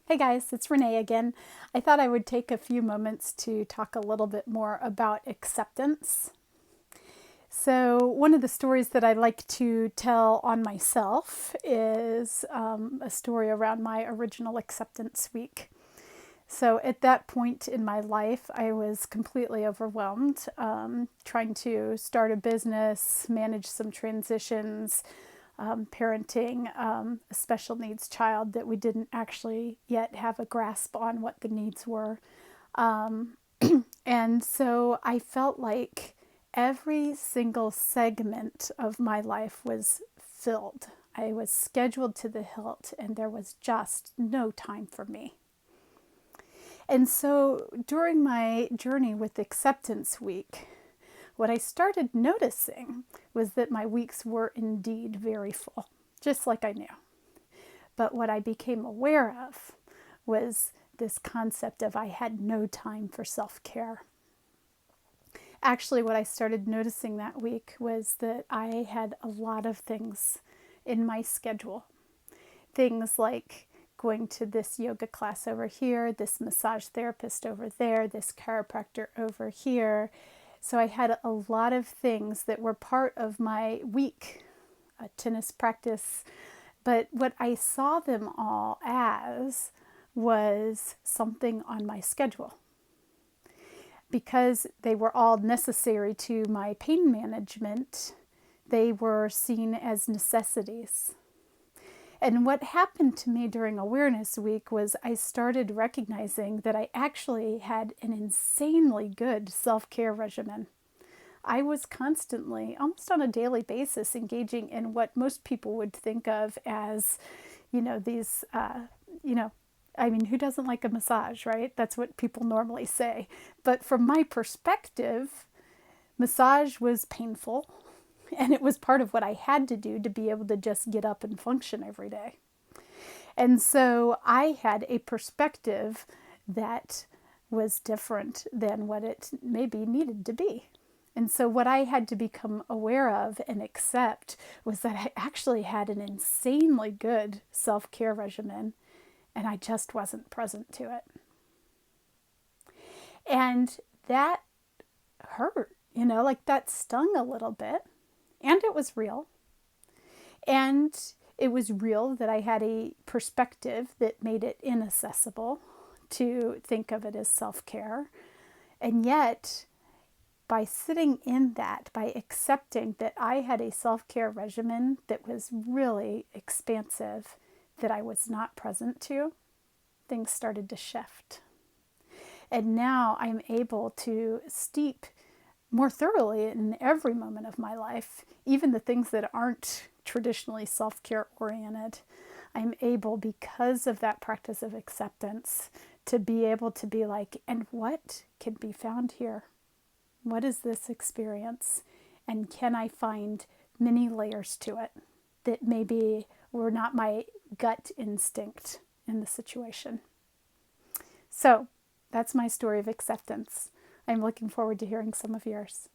Hey guys, it's Renee again. I thought I would take a few moments to talk a little bit more about acceptance. So, one of the stories that I like to tell on myself is a story around my original acceptance week. So, at that point in my life, I was completely overwhelmed, trying to start a business, manage some transitions, parenting a special needs child that we didn't actually yet have a grasp on what the needs were. And so I felt like every single segment of my life was filled. I was scheduled to the hilt, and there was just no time for me. And so during my journey with Acceptance Week, what I started noticing was that my weeks were indeed very full, just like I knew. But what I became aware of was this concept of I had no time for self-care. Actually, what I started noticing that week was that I had a lot of things in my schedule. Things like going to this yoga class over here, this massage therapist over there, this chiropractor over here. So I had a lot of things that were part of my week, a tennis practice. But what I saw them all as was something on my schedule. Because they were all necessary to my pain management, they were seen as necessities. And what happened to me during Awareness Week was I started recognizing that I actually had an insanely good self-care regimen. I was constantly, almost on a daily basis, engaging in what most people would think of as, these, I mean, who doesn't like a massage, right? That's what people normally say. But from my perspective, massage was painful, and it was part of what I had to do to be able to just get up and function every day. And so I had a perspective that was different than what it maybe needed to be. And so what I had to become aware of and accept was that I actually had an insanely good self-care regimen, and I just wasn't present to it. And that hurt, like that stung a little bit. And it was real. And it was real that I had a perspective that made it inaccessible to think of it as self-care. And yet, by sitting in that, by accepting that I had a self-care regimen that was really expansive, that I was not present to, things started to shift. And now I'm able to steep more thoroughly in every moment of my life, even the things that aren't traditionally self-care oriented. I'm able, because of that practice of acceptance, to be able to be like, and what can be found here? What is this experience? And can I find many layers to it that maybe were not my gut instinct in the situation? So that's my story of acceptance. I'm looking forward to hearing some of yours.